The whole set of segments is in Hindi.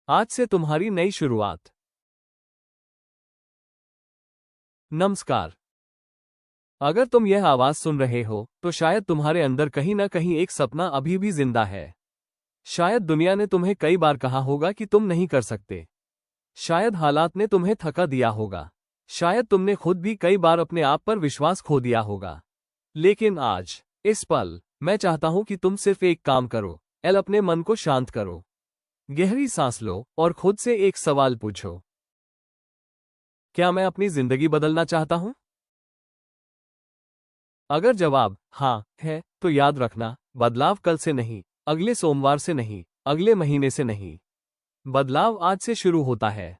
आज से तुम्हारी नई शुरुआत। नमस्कार। अगर तुम यह आवाज सुन रहे हो तो शायद तुम्हारे अंदर कहीं ना कहीं एक सपना अभी भी जिंदा है। शायद दुनिया ने तुम्हें कई बार कहा होगा कि तुम नहीं कर सकते। शायद हालात ने तुम्हें थका दिया होगा। शायद तुमने खुद भी कई बार अपने आप पर विश्वास खो दिया होगा। लेकिन आज, इस पल, मैं चाहता हूं कि तुम सिर्फ एक काम करो। अपने मन को शांत करो। गहरी सांस लो और खुद से एक सवाल पूछो। क्या मैं अपनी जिंदगी बदलना चाहता हूं? अगर जवाब हाँ है, तो याद रखना, बदलाव कल से नहीं, अगले सोमवार से नहीं, अगले महीने से नहीं। बदलाव आज से शुरू होता है।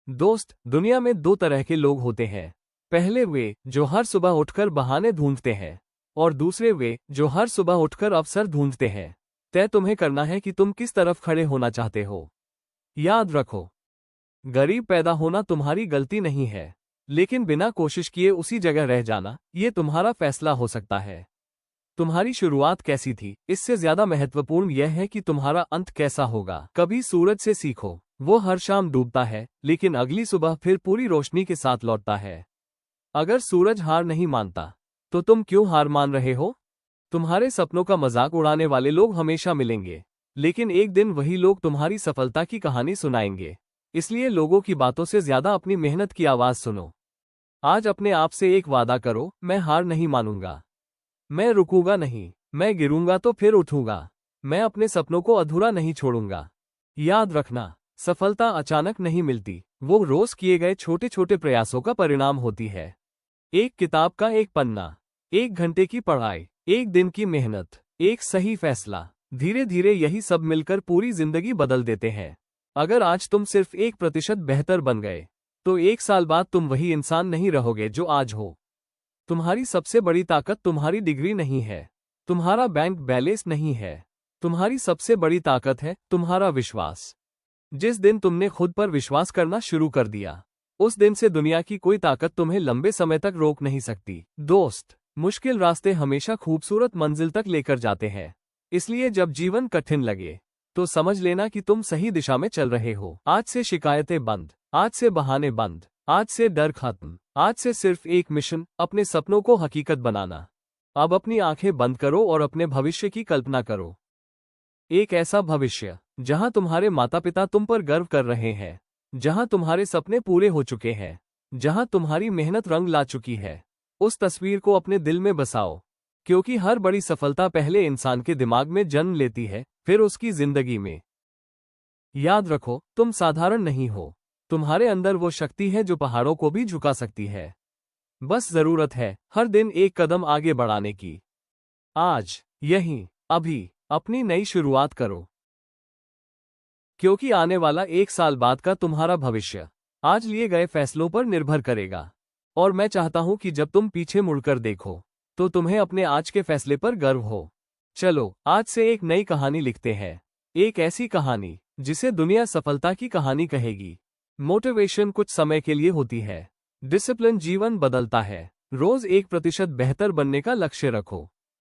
दोस्त, दुनिया में दो तरह के लोग होते हैं। पहले वे जो हर सुबह उठकर बहाने ढूंढते हैं, और दूसरे वे जो हर सुबह उठकर अवसर ढूंढते हैं। तय तुम्हें करना है कि तुम किस तरफ खड़े होना चाहते हो। याद रखो, गरीब पैदा होना तुम्हारी गलती नहीं है, लेकिन बिना कोशिश किए उसी जगह रह जाना, ये तुम्हारा फैसला हो सकता है। तुम्हारी शुरुआत कैसी थी, इससे ज्यादा महत्वपूर्ण यह है कि तुम्हारा अंत कैसा होगा। कभी सूरज से सीखो, वो हर शाम डूबता है, लेकिन अगली सुबह फिर पूरी रोशनी के साथ लौटता है। अगर सूरज हार नहीं मानता, तो तुम क्यों हार मान रहे हो? तुम्हारे सपनों का मजाक उड़ाने वाले लोग हमेशा मिलेंगे, लेकिन एक दिन वही लोग तुम्हारी सफलता की कहानी सुनाएंगे। इसलिए लोगों की बातों से ज्यादा अपनी मेहनत की आवाज सुनो। आज अपने आप से एक वादा करो, मैं हार नहीं मानूंगा। मैं रुकूंगा नहीं, मैं गिरूंगा तो फिर उठूंगा। मैं अपने सपनों को अधूरा नहीं छोड़ूंगा। याद रखना, सफलता अचानक नहीं मिलती, वो रोज किए गए छोटे छोटे प्रयासों का परिणाम होती है। एक किताब का एक पन्ना, एक घंटे की पढ़ाई, एक दिन की मेहनत, एक सही फैसला, धीरे धीरे यही सब मिलकर पूरी जिंदगी बदल देते हैं। अगर आज तुम सिर्फ 1% बेहतर बन गए, तो 1 साल बाद तुम वही इंसान नहीं रहोगे जो आज हो। तुम्हारी सबसे बड़ी ताकत तुम्हारी डिग्री नहीं है, तुम्हारा बैंक बैलेंस नहीं है। तुम्हारी सबसे बड़ी ताकत है तुम्हारा विश्वास। जिस दिन तुमने खुद पर विश्वास करना शुरू कर दिया, उस दिन से दुनिया की कोई ताकत तुम्हें लंबे समय तक रोक नहीं सकती। दोस्त, मुश्किल रास्ते हमेशा खूबसूरत मंजिल तक लेकर जाते हैं। इसलिए जब जीवन कठिन लगे, तो समझ लेना कि तुम सही दिशा में चल रहे हो। आज से शिकायतें बंद, आज से बहाने बंद, आज से डर खत्म, आज से सिर्फ एक मिशन, अपने सपनों को हकीकत बनाना। अब अपनी आंखें बंद करो और अपने भविष्य की कल्पना करो। एक ऐसा भविष्य जहां तुम्हारे माता पिता तुम पर गर्व कर रहे हैं, जहां तुम्हारे सपने पूरे हो चुके हैं, जहां तुम्हारी मेहनत रंग ला चुकी है। उस तस्वीर को अपने दिल में बसाओ, क्योंकि हर बड़ी सफलता पहले इंसान के दिमाग में जन्म लेती है, फिर उसकी जिंदगी में। याद रखो, तुम साधारण नहीं हो। तुम्हारे अंदर वो शक्ति है जो पहाड़ों को भी झुका सकती है। बस जरूरत है हर दिन एक कदम आगे बढ़ाने की। आज, यहीं, अभी, अपनी नई शुरुआत करो, क्योंकि आने वाला 1 साल बाद का तुम्हारा भविष्य आज लिए गए फैसलों पर निर्भर करेगा। और मैं चाहता हूं कि जब तुम पीछे मुड़कर देखो, तो तुम्हें अपने आज के फैसले पर गर्व हो। चलो, आज से एक नई कहानी लिखते हैं। एक ऐसी कहानी जिसे दुनिया सफलता की कहानी कहेगी। मोटिवेशन कुछ समय के लिए होती है, डिसिप्लिन जीवन बदलता है। रोज 1% बेहतर बनने का लक्ष्य रखो।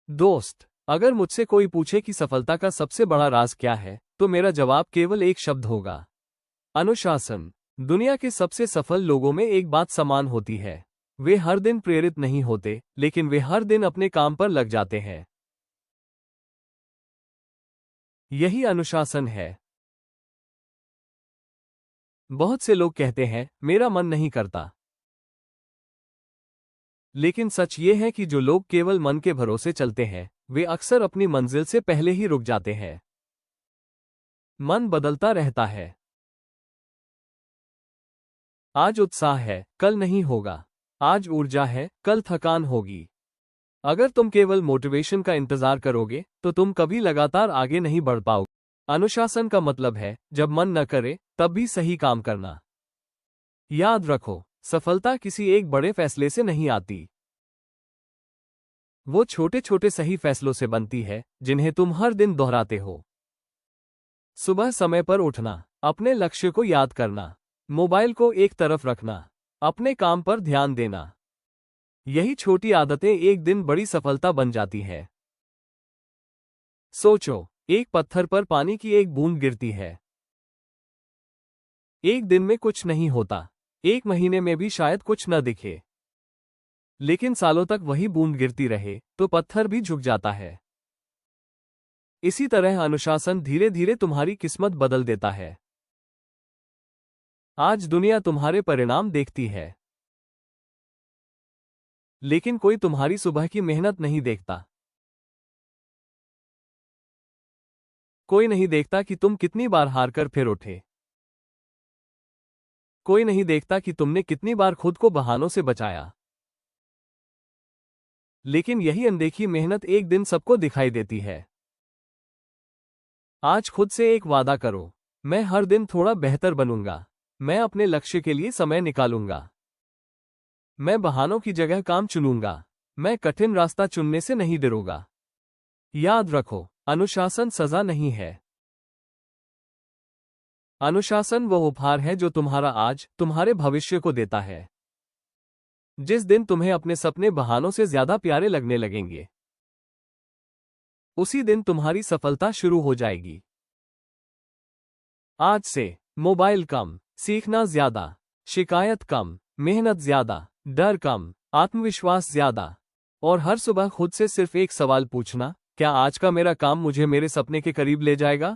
दोस्त, अगर मुझसे कोई पूछे कि सफलता का सबसे बड़ा राज क्या है, तो मेरा जवाब केवल एक शब्द होगा, अनुशासन। दुनिया के सबसे सफल लोगों में एक बात समान होती है, वे हर दिन प्रेरित नहीं होते, लेकिन वे हर दिन अपने काम पर लग जाते हैं। यही अनुशासन है। बहुत से लोग कहते हैं, मेरा मन नहीं करता। लेकिन सच ये है कि जो लोग केवल मन के भरोसे चलते हैं, वे अक्सर अपनी मंजिल से पहले ही रुक जाते हैं। मन बदलता रहता है। आज उत्साह है, कल नहीं होगा। आज ऊर्जा है, कल थकान होगी। अगर तुम केवल मोटिवेशन का इंतजार करोगे, तो तुम कभी लगातार आगे नहीं बढ़ पाओगे। अनुशासन का मतलब है जब मन न करे तब भी सही काम करना। याद रखो, सफलता किसी एक बड़े फैसले से नहीं आती। वो छोटे छोटे सही फैसलों से बनती है, जिन्हें तुम हर दिन दोहराते हो। सुबह समय पर उठना, अपने लक्ष्य को याद करना, मोबाइल को एक तरफ रखना, अपने काम पर ध्यान देना। यही छोटी आदतें एक दिन बड़ी सफलता बन जाती है। सोचो, एक पत्थर पर पानी की एक बूंद गिरती है। एक दिन में कुछ नहीं होता, एक महीने में भी शायद कुछ न दिखे, लेकिन सालों तक वही बूंद गिरती रहे तो पत्थर भी झुक जाता है। इसी तरह अनुशासन धीरे धीरे तुम्हारी किस्मत बदल देता है। आज दुनिया तुम्हारे परिणाम देखती है, लेकिन कोई तुम्हारी सुबह की मेहनत नहीं देखता। कोई नहीं देखता कि तुम कितनी बार हारकर फिर उठे। कोई नहीं देखता कि तुमने कितनी बार खुद को बहानों से बचाया। लेकिन यही अनदेखी मेहनत एक दिन सबको दिखाई देती है। आज खुद से एक वादा करो, मैं हर दिन थोड़ा बेहतर बनूंगा। मैं अपने लक्ष्य के लिए समय निकालूंगा। मैं बहानों की जगह काम चुनूंगा। मैं कठिन रास्ता चुनने से नहीं डरूंगा। याद रखो, अनुशासन सजा नहीं है। अनुशासन वह उपहार है जो तुम्हारा आज तुम्हारे भविष्य को देता है। जिस दिन तुम्हें अपने सपने बहानों से ज्यादा प्यारे लगने लगेंगे, उसी दिन तुम्हारी सफलता शुरू हो जाएगी। आज से मोबाइल कम, सीखना ज्यादा, शिकायत कम, मेहनत ज्यादा, डर कम, आत्मविश्वास ज्यादा, और हर सुबह खुद से सिर्फ एक सवाल पूछना, क्या आज का मेरा काम मुझे मेरे सपने के करीब ले जाएगा?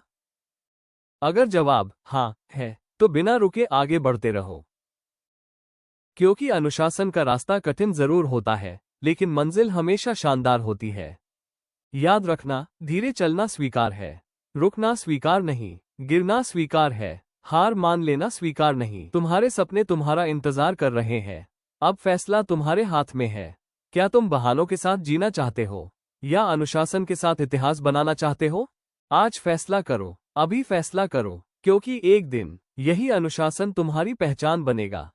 अगर जवाब हाँ है, तो बिना रुके आगे बढ़ते रहो। क्योंकि अनुशासन का रास्ता कठिन जरूर होता है, लेकिन मंजिल हमेशा शानदार होती है। याद रखना, धीरे चलना स्वीकार है, रुकना स्वीकार नहीं, गिरना स्वीकार है, हार मान लेना स्वीकार नहीं। तुम्हारे सपने तुम्हारा इंतजार कर रहे हैं। अब फैसला तुम्हारे हाथ में है। क्या तुम बहानों के साथ जीना चाहते हो या अनुशासन के साथ इतिहास बनाना चाहते हो? आज फैसला करो, अभी फैसला करो, क्योंकि एक दिन यही अनुशासन तुम्हारी पहचान बनेगा।